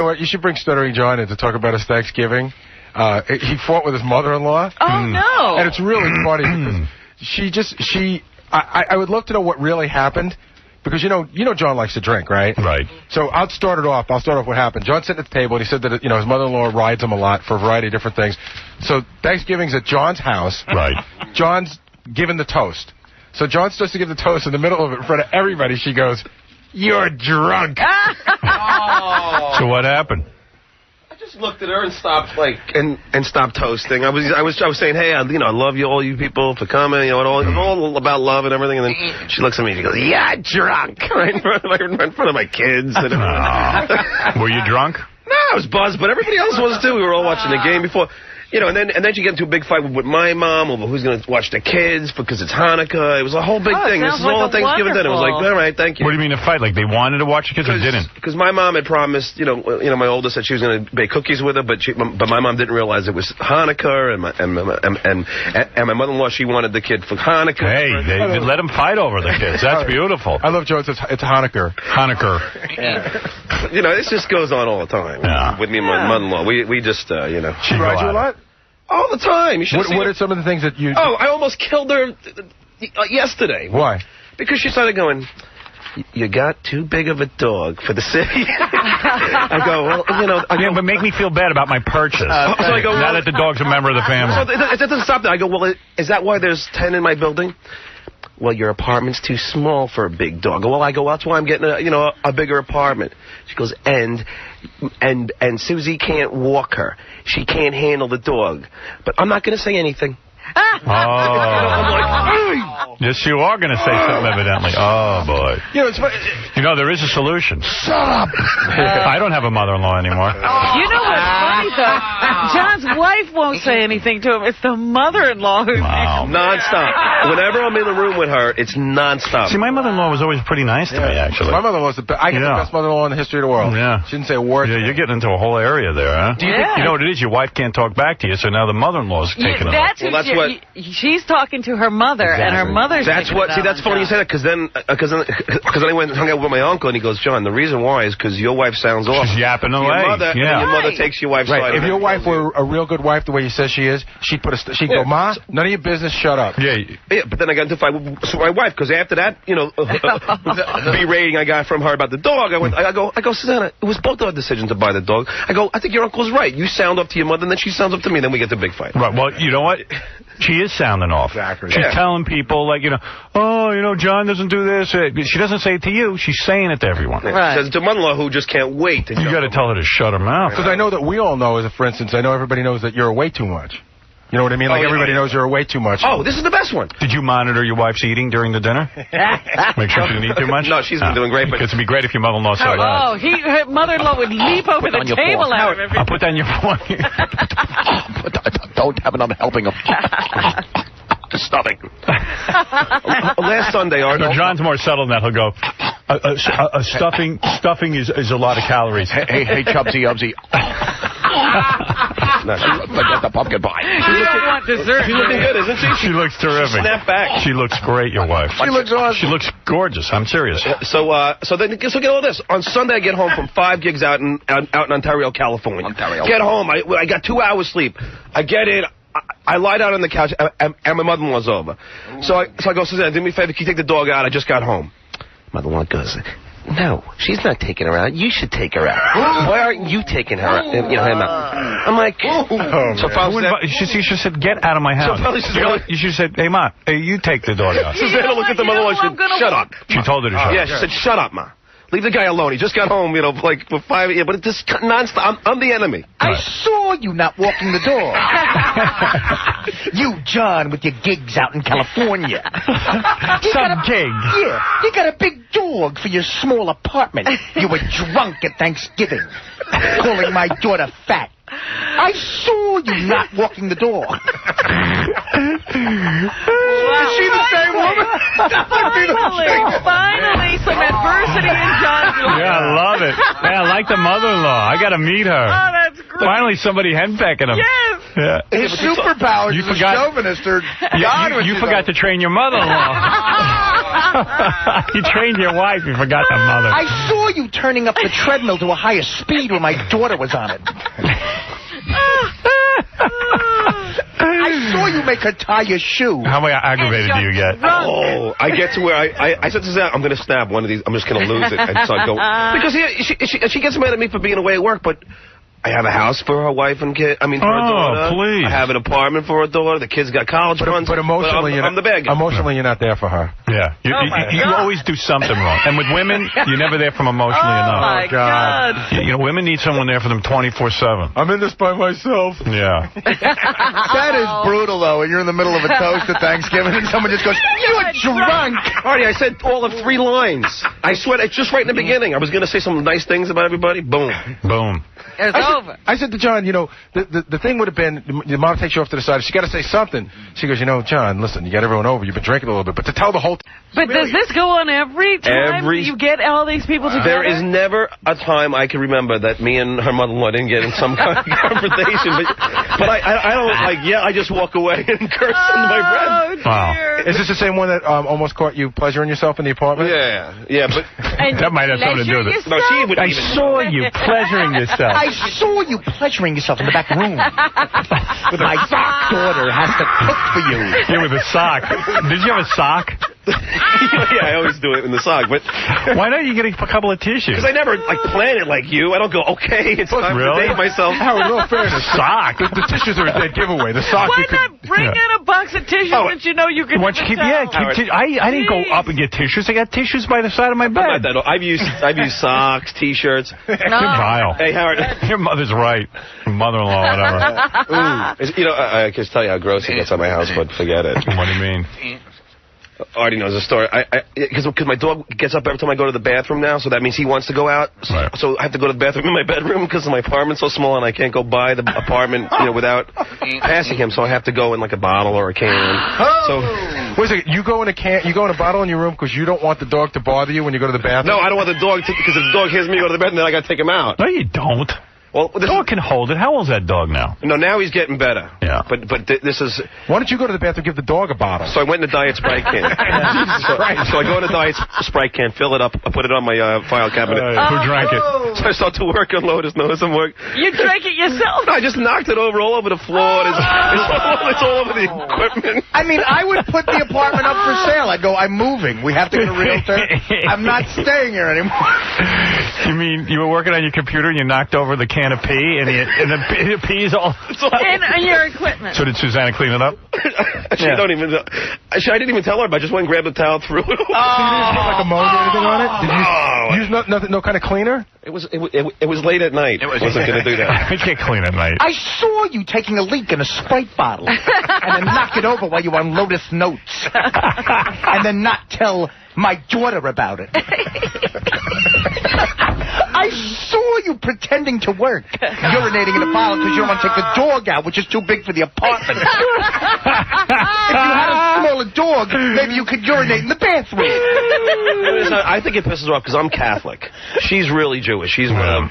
know what? You should bring Stuttering John in to talk about his Thanksgiving. He fought with his mother-in-law. Oh, no. And it's really funny because I would love to know what really happened. Because, you know John likes to drink, right? Right. So I'll start off what happened. John's sitting at the table, and he said that, his mother-in-law rides him a lot for a variety of different things. So Thanksgiving's at John's house. Right. John's giving the toast. So John starts to give the toast in the middle of it in front of everybody. She goes, "You're drunk." So what happened? I just looked at her and stopped and stopped toasting. I was saying, hey, I love you, all you people, for coming. All about love and everything. And then she looks at me and she goes, "Yeah, drunk," right in front of my kids. And Were you drunk? No, I was buzzed, but everybody else was too. We were all watching the game before. And then you get into a big fight with my mom over who's going to watch the kids because it's Hanukkah. It was a whole big thing. This is all a Thanksgiving dinner. It was like, all right, thank you. What do you mean a fight? Like they wanted to watch the kids or didn't? Because my mom had promised, my oldest said she was going to bake cookies with her, but my mom didn't realize it was Hanukkah, and my mother-in-law, she wanted the kid for Hanukkah. Hey, they let them fight over the kids. That's beautiful. I love Joe. It's Hanukkah. Hanukkah. This just goes on all the time with me and my mother-in-law. We just, She rides you a lot? All the time. What are some of the things that you... Oh, I almost killed her yesterday. Why? Because she started going, "You got too big of a dog for the city." I go, well, Yeah, but make me feel bad about my purchase. So I go, now that the dog's a member of the family. So it doesn't stop there. I go, well, is that why there's 10 in my building? Well, your apartment's too small for a big dog. Well, that's why I'm getting a bigger apartment. She goes, and Susie can't walk her. She can't handle the dog. But I'm not going to say anything. I'm like, yes, you are going to say something, evidently. Oh, boy. It's funny. There is a solution. Shut up. I don't have a mother-in-law anymore. You know what's funny, though? John's wife won't say anything to him. It's the mother-in-law who... Wow. Nonstop. Whenever I'm in the room with her, it's nonstop. See, my mother-in-law was always pretty nice to me, actually. My mother-in-law's the best mother-in-law in the history of the world. Yeah. She didn't say a word. Yeah, you're getting into a whole area there, huh? Do you think, you know what it is? Your wife can't talk back to you, so now the mother-in-law's taking it up. That's what... She's talking to her mother, and her mother's... That's funny you say that, because then I went and hung out with my uncle, and he goes, "John, the reason why is because your wife sounds off. She's yapping away. Your mother, and your mother takes your wife's side. If your wife were a real good wife, the way you say she is, she'd go, "Ma, none of your business, shut up." Yeah, but then I got into a fight with my wife, because after that, berating I got from her about the dog, I go, "Susanna, it was both our decisions to buy the dog." I go, "I think your uncle's right. You sound up to your mother, and then she sounds up to me, then we get the big fight." Right, well, you know what? She is sounding off. Exactly. She's telling people, John doesn't do this. She doesn't say it to you. She's saying it to everyone. Right. She says to mother-in-law who just can't wait to You got to tell her to shut her mouth. Because I know that we all know, for instance, I know everybody knows that you're away too much. You know what I mean? Everybody knows you're away too much. Oh, this is the best one. Did you monitor your wife's eating during the dinner? Make sure she didn't eat too much? No, she's been doing great. Because it'd be great if your mother-in-law saw that. Her mother-in-law would leap over the table at him. I'll put that in your phone. Don't have another helping of stuffing. Last Sunday, No, John's more subtle than that. He'll go, stuffing is a lot of calories. Hey, Chubsy-Ubsy. Forget the pumpkin pie. You don't want dessert. She's looking good, isn't she? She looks terrific. Snap back. She looks great, your wife. She looks awesome. She looks gorgeous. I'm serious. So get all this. On Sunday, I get home from 5 gigs out in Ontario, California. Get home. I got 2 hours sleep. I get in. I lie down on the couch, and my mother-in-law's over. So I go, "Susanna, do me a favor. Can you take the dog out? I just got home." Mother-in-law goes, "No, she's not taking her out. You should take her out. Why aren't you taking her out?" Him out. I'm like, She should have said, "Get out of my house." You should have said, "Hey, Ma, you take the dog out." Susanna looked at the mother-in-law and said, "Shut up." She told her to shut up. Yeah, she said, "Shut up, Ma. Leave the guy alone. He just got home, for 5 years." But it's just nonstop. I'm the enemy. I saw you not walking the dog. You, John, with your gigs out in California. Some gig. Yeah, you got a big dog for your small apartment. You were drunk at Thanksgiving, calling my daughter fat. I saw you not walking the dog. Is she the same woman? Finally, some adversity in John's life. Yeah, I love it. Yeah, I like the mother-in-law. I got to meet her. Oh, that's great. Finally, somebody henpecking him. Yes. Yeah. His superpowers You as a forgot- chauvinist are You forgot to train your mother-in-law. You trained your wife. You forgot the mother. I saw you turning up the treadmill to a higher speed when my daughter was on it. I saw you make her tie your shoe. How aggravated do you get? Oh, I get to where I said to Suzanne, I'm going to snap one of these. I'm just going to lose it. And so I go, because she gets mad at me for being away at work, but I have a house for her wife and kid. I mean, for her daughter. Please. I have an apartment for her daughter. The kids got college funds. But emotionally, I'm the bad guy. Emotionally, you're not there for her. Yeah. You always do something wrong. And with women, you're never there for them emotionally enough. Oh, my God. You know, women need someone there for them 24/7. I'm in this by myself. Yeah. That is brutal, though, when you're in the middle of a toast at Thanksgiving and someone just goes, "You're drunk." Artie, I said all of 3 lines. I swear, it's just right in the beginning. I was going to say some nice things about everybody. Boom. Boom. It's over. I said to John, you know, the thing would have been, your mom takes you off to the side. She got to say something. She goes, you know, John, listen, you got everyone over. You've been drinking a little bit. But to tell the whole... But does this go on every time you get all these people together? There is never a time I can remember that me and her mother-in-law didn't get in some kind of confrontation. But I don't, I just walk away and curse under my breath. Wow. Is this the same one that almost caught you pleasuring yourself in the apartment? Yeah, but... That might have something to do with it. No, she would I saw you pleasuring yourself. I saw you pleasuring yourself in the back room. My daughter has to cook for you. Yeah, with a sock. Did you have a sock? Yeah, I always do it in the sock, but... Why don't you get a couple of tissues? Because I never, plan it like you. I don't go, okay, it's time to date myself. Howard, in all fairness, sock. The tissues are a dead giveaway. The sock Why not bring in a box of tissues since you know you can... Why don't you keep I didn't go up and get tissues. I got tissues by the side of my bed. I've used socks, T-shirts. You're vile. Hey, Howard. Your mother's right. Your mother-in-law, whatever. I can tell you how gross he gets on my house, but forget it. What do you mean? Artie knows the story. Because my dog gets up every time I go to the bathroom now, so that means he wants to go out. Right. So I have to go to the bathroom in my bedroom because my apartment's so small and I can't go by the apartment, without passing him. So I have to go in like a bottle or a can. So wait a second. You go in a bottle in your room because you don't want the dog to bother you when you go to the bathroom? No, I don't want the dog to, because if the dog hears me go to the bathroom, then I got to take him out. No, you don't. Well, the dog can hold it. How old's that dog now? No, now he's getting better. Yeah. But this is... Why don't you go to the bathroom and give the dog a bottle? So I went in a Diet Sprite can. So I go in a Diet Sprite can, fill it up, I put it on my file cabinet. Who drank it? So I start to work, unload his nose and work. You drank it yourself? No, I just knocked it over all over the floor. It's all over the equipment. I mean, I would put the apartment up for sale. I'd go, I'm moving. We have to get a realtor. I'm not staying here anymore. You mean you were working on your computer and you knocked over the can of pee and the pee's all... And your equipment. So did Susanna clean it up? I didn't even tell her, but I just went and grabbed the towel, threw it away. You didn't put like ammonia or anything on it? Did you use no kind of cleaner? It was late at night. I wasn't going to do that. I can't clean at night. I saw you taking a leak in a Sprite bottle and then knock it over while you were on Lotus Notes and then not tell my daughter about it. I saw you pretending to work, urinating in a bottle because you don't want to take the dog out, which is too big for the apartment. If you had a smaller dog, maybe you could urinate in the bathroom. I think it pisses her off because I'm Catholic. She's really Jewish. She's really. I'm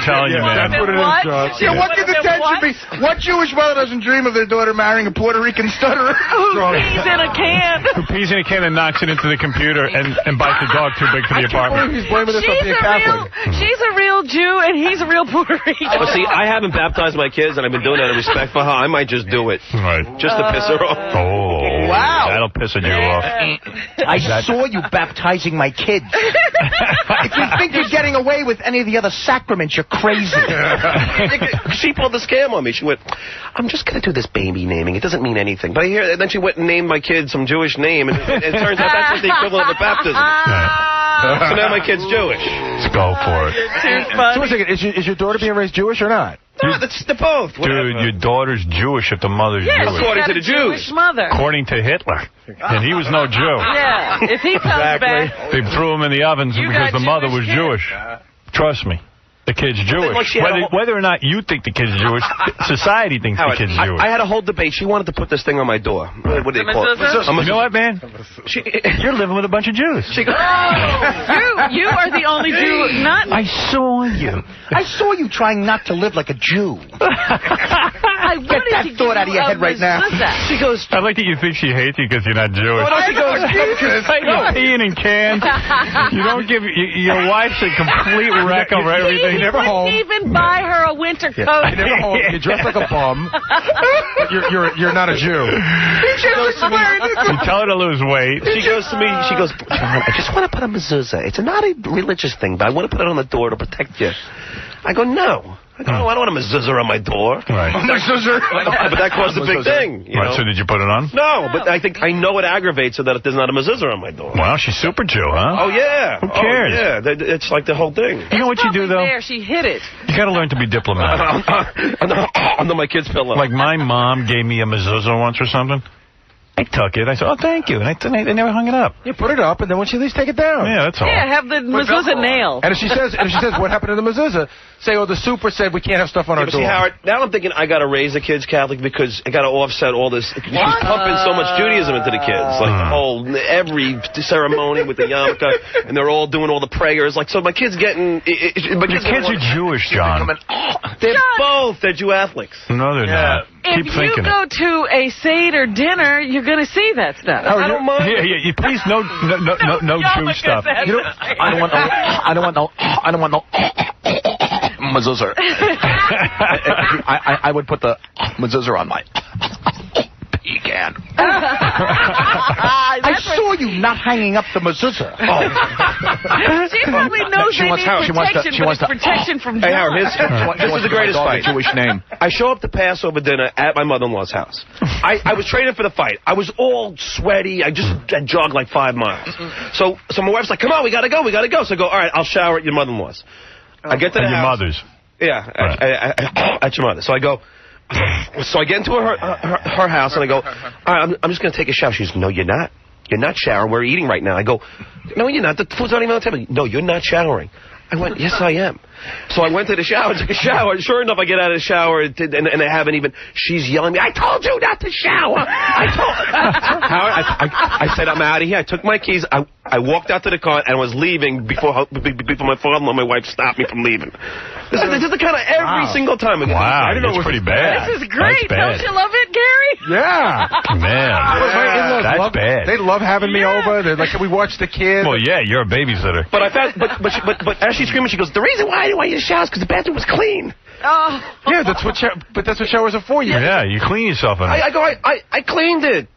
telling you, man. That's what it is, John. Yeah, what could the tension be? What Jewish mother doesn't dream of their daughter marrying a Puerto Rican stutterer? Who pees in a can? Who pees in a can and knocks it into the computer and bites the dog too big for the apartment. He's blaming this on being Catholic. She's a real Jew and he's a real Puerto Rican. But see, I haven't baptized my kids, and I've been doing it out of respect for her. I might just do it. Right. Just to piss her off. Oh. Wow. That'll piss you off. I saw you baptizing my kids. If you think you're getting away with any of the other sacraments, you're crazy. She pulled the scam on me. She went, I'm just going to do this baby naming. It doesn't mean anything. But and then she went and named my kid some Jewish name, and it turns out that's the equivalent of a baptism. Right. So now my kid's Jewish. Let's go for it. So wait a second, is your daughter being raised Jewish or not? No, that's the both. Dude, your daughter's Jewish if the mother's Jewish. According to the Jews. Jewish mother. According to Hitler. And he was no Jew. Yeah, if he comes back. They threw him in the ovens because the mother was Jewish. Trust me. The kid's Jewish. Whether or not you think the kid's Jewish, society thinks the kid's Jewish. I had a whole debate. She wanted to put this thing on my door. What do they call it? You know what, man? You're living with a bunch of Jews. You are the only Jew not... I saw you. I saw you trying not to live like a Jew. Get that thought out of your head right now. She goes, I like that you think she hates you because you're not Jewish. no, she goes, You're peeing in cans. You don't give... Your wife's a complete wreck over everything. He wouldn't even buy her a winter coat. You're never home. You dress like a bum. You're not a Jew. You tell her to lose weight. she goes to me, I just want to put a mezuzah. It's not a religious thing, but I want to put it on the door to protect you. I go, no. I don't want a mezuzah on my door. Right. But that caused a big thing. You know? So did you put it on? No, but I think I know it aggravates her that there's not a mezuzah on my door. Wow, she's super Jew, huh? Oh, yeah. Who cares? Oh, yeah. It's like the whole thing. You know what you do, though? There, she hit it. You got to learn to be diplomatic. Under my kid's pillow. Like my mom gave me a mezuzah once or something. I took it. I said, oh, thank you. And I never hung it up. You put it up, and then when she leaves, take it down. Yeah, that's all. Yeah, have the mezuzah nail. And if she says, what happened to the mezuzah? Say, oh, the super said we can't have stuff on our door. See, Howard, now I'm thinking I got to raise the kids Catholic because I got to offset all this. She's pumping so much Judaism into the kids, like the whole every ceremony with the yarmulke, and they're all doing all the prayers. Like, so my kids getting. Your kids are Jewish, John. They're both. They're Jew-Catholics. No, they're not. If you go to a Seder dinner, you're going to see that stuff. I don't mind. Yeah, please, no Jew stuff. You know, I don't want no mezuzah. I would put the mezuzah on my pecan. I saw you not hanging up the mezuzah. She probably knows they need protection, but it's protection from John. Hey, Howard, this is the greatest fight. Jewish name. I show up to Passover dinner at my mother-in-law's house. I was training for the fight. I was all sweaty. I jogged like 5 miles. So my wife's like, come on, we got to go. So I go, all right, I'll shower at your mother-in-law's. I get to the house. Your mother's. Yeah, right. At your mother. So I go. So I get into her house and I go, all right, I'm just going to take a shower. She goes, no, you're not. You're not showering. We're eating right now. I go, no, you're not. The food's not even on the table. No, you're not showering. I went, yes, I am. So I went to the shower, took a shower. Sure enough, I get out of the shower, and I haven't even... She's yelling at me, I told you not to shower! I said, I'm out of here. I took my keys. I walked out to the car, and I was leaving before my father-in-law and my wife stopped me from leaving. This is the kind of every single time. Wow, that's pretty bad. This is great. Don't you love it, Gary? Yeah. Man, that's bad. They love having me over. They're like, can we watch the kids? Well, yeah, you're a babysitter. But as she's screaming, she goes, the reason why I didn't want you to shower is because the bathroom was clean. Oh. Yeah, that's what showers are for. Yeah, you clean yourself in it. I cleaned it.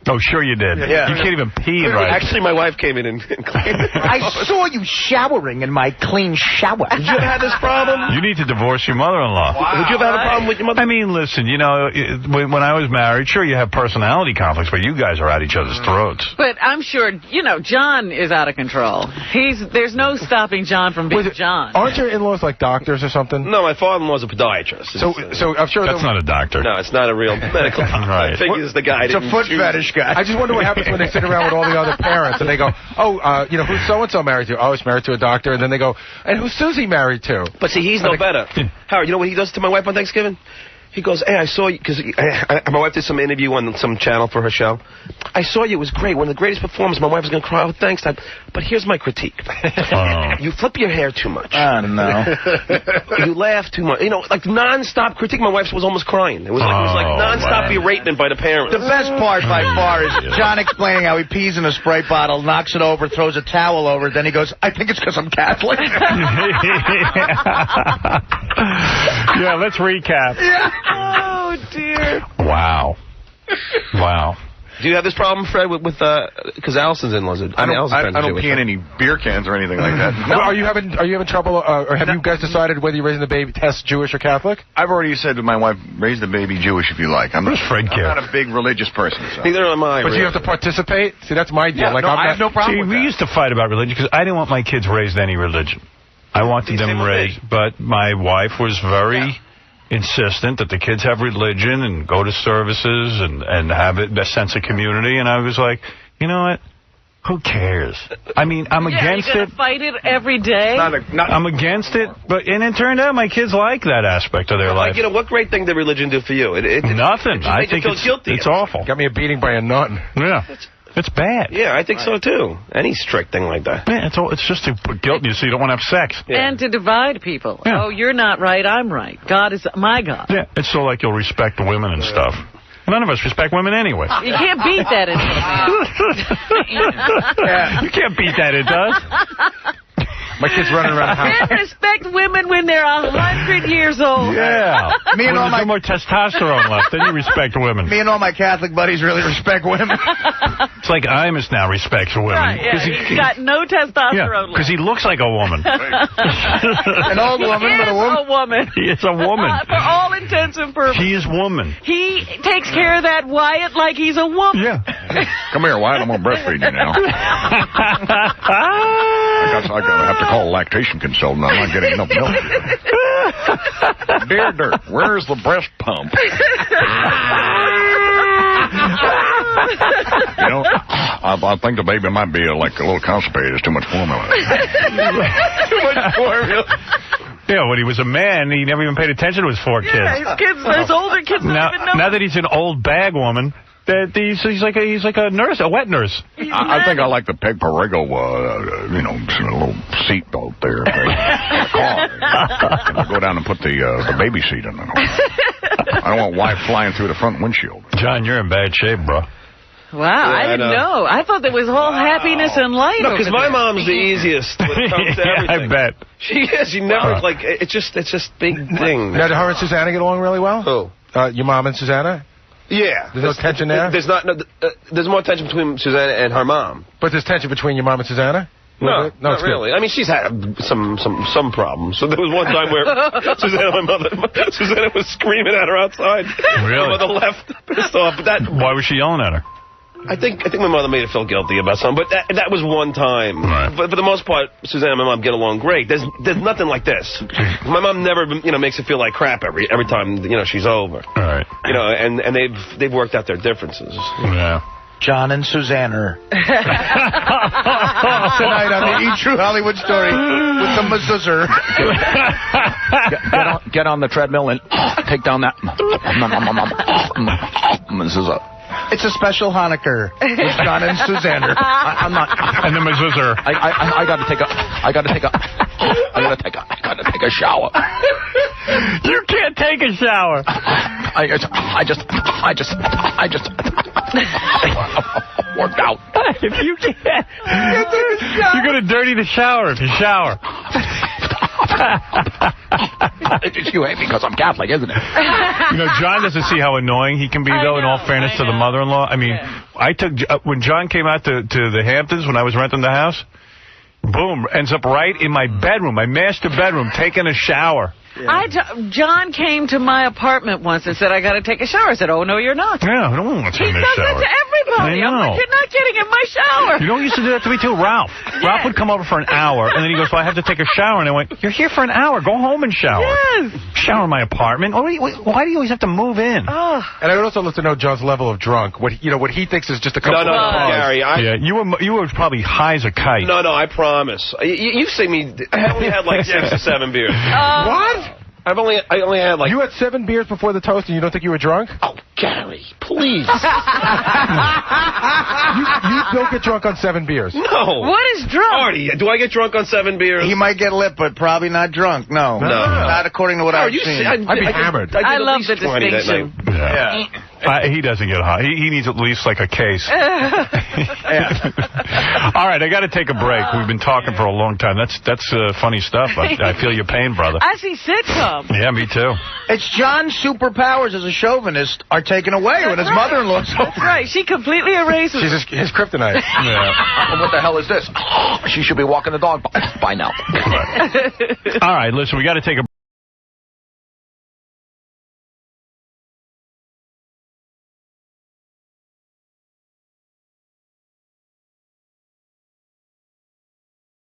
Oh, sure you did. Yeah. You can't even pee right. Actually, my wife came in and cleaned it. I saw you showering in my clean shower. Did you ever have this problem? You need to divorce your mother-in-law. Wow. Would you ever have a problem with your mother? I mean, listen, you know, when I was married, sure, you have personality conflicts, but you guys are at each other's throats. But I'm sure, you know, John is out of control. There's no stopping John from being John. Aren't your in-laws like doctors or something? No, my father-in-law's a podiatrist. So I'm sure that's not a doctor. No, it's not a real medical. Right. I figure it's the guy. It's a foot fetish guy. I just wonder what happens when they sit around with all the other parents and they go, oh, you know, who's so-and-so married to? Oh, he's married to a doctor. And then they go, and who's Susie married to? But see, he's no better. Howard, you know what he does to my wife on Thanksgiving? He goes, hey, I saw you, because my wife did some interview on some channel for her show. I saw you. It was great. One of the greatest performances. My wife was going to cry. Oh, thanks, Dad. But here's my critique. You flip your hair too much. I don't know. You laugh too much. You know, like non-stop critique. My wife was almost crying. It was like non-stop beratement by the parents. The best part by far is John explaining how he pees in a Sprite bottle, knocks it over, throws a towel over it, then he goes, I think it's because I'm Catholic. Yeah, let's recap. Yeah. Oh, dear. Wow. Do you have this problem, Fred, with because Allison's in-laws? I don't pee in any beer cans or anything like that. No. Are you having trouble, or have you guys decided whether you're raising the baby test Jewish or Catholic? I've already said to my wife, raise the baby Jewish if you like. I'm not a big religious person. So. Neither am I. But you have to participate? See, that's my deal. Yeah, I have no problem with that. We used to fight about religion because I didn't want my kids raised any religion. I wanted them raised, but my wife was very insistent that the kids have religion and go to services and have a sense of community. And I was like, you know what? Who cares? I mean, I'm against it. Fight it every day. I'm against it, and it turned out my kids like that aspect of their life. Like, you know, what great thing did religion do for you? Nothing. I think it's awful. Got me a beating by a nun. Yeah. It's bad. Yeah, I think so, too. Any strict thing like that. Yeah, it's just to put guilt in you so you don't want to have sex. Yeah. And to divide people. Yeah. Oh, you're not right, I'm right. God is my God. Yeah, it's so like you'll respect women and stuff. None of us respect women anyway. You can't beat that in You can't beat that into us. My kid's running around the house. Men respect women when they're 100 years old. Yeah. Me and when all there's my no more testosterone left, then you respect women. Me and all my Catholic buddies really respect women. It's like Imus now respects women. Right, yeah, he's got no testosterone because he looks like a woman. An old woman, but a woman. A woman. He is a woman. For all intents and purposes. He is woman. He takes care of that Wyatt like he's a woman. Yeah. Come here, Wyatt. I'm going to breastfeed you now. I have to call a lactation consultant. I'm not getting enough milk. Dear Dirt, where's the breast pump? You know, I think the baby might be like a little constipated. There's too much formula. Too much formula. Yeah, when he was a man, he never even paid attention to his 4 kids. Yeah, his older kids don't even know. Now that he's an old bag woman, that he's like a nurse, a wet nurse. I think I like the Peg Perego, you know, a little seat out there. In the car. And I go down and put the baby seat in the car. I don't want wife flying through the front windshield. John, you're in bad shape, bro. Wow, I didn't know. I thought there was all happiness and light. No, because my mom's the easiest when it comes to everything. I bet. She is. She never, like, it's just big things. Now, did her and Susanna get along really well? Who? Your mom and Susanna? Yeah. There's no tension there? There's there's more tension between Susanna and her mom. But there's tension between your mom and Susanna? No, not really. I mean, she's had some problems. So there was one time where Susanna was screaming at her outside. Really? My mother left, pissed off. But Why was she yelling at her? I think my mother made her feel guilty about something, but that was one time. Right. But for the most part, Susanna and my mom get along great. There's nothing like this. My mom never makes her feel like crap every time she's over. All right. And they've worked out their differences. Yeah. John and Susanna. Tonight on the E! True Hollywood Story with the Mazuzzer. Get on the treadmill and take down that Mazuzza. It's a special Hanukkah with John and Susanna. I'm not. And the Mazuzzer. I got to take a shower. You can't take a shower. I just worked out. If you can't, you're going to dirty the shower if you shower. You hate me because I'm Catholic, isn't it? John doesn't see how annoying he can be, though, in all fairness to the mother-in-law. I mean, I took, when John came out to the Hamptons when I was renting the house, boom, ends up right in my bedroom, my master bedroom, taking a shower. Yeah. John came to my apartment once and said, I got to take a shower. I said, oh, no, you're not. Yeah, I don't want to take a shower. He does that to everybody. I'm like, you're not getting in my shower. You know who used to do that to me, too? Ralph. Yes. Ralph would come over for an hour, and then he goes, well, I have to take a shower. And I went, you're here for an hour. Go home and shower. Yes. Shower in my apartment. Why do you always have to move in? Oh. And I would also love to know John's level of drunk. What he thinks is just a couple of No, Gary. You were probably high as a kite. No, I promise. You see me. I only had like 6 or 7 beers. What? I only had like... You had 7 beers before the toast and you don't think you were drunk? Oh, Gary, please. You don't get drunk on 7 beers. No. What is drunk? Artie, do I get drunk on 7 beers? He might get lit, but probably not drunk. No. Not according to what I've seen. I'd be hammered. I love the distinction. Yeah. He doesn't get high. He needs at least like a case. All right, I got to take a break. We've been talking for a long time. That's funny stuff. I feel your pain, brother. I see sitcom. Yeah, me too. It's John's superpowers as a chauvinist are taken away when his mother-in-law's over. That's right. She completely erases She's his kryptonite. Yeah. What the hell is this? She should be walking the dog by now. All right, listen, we got to take a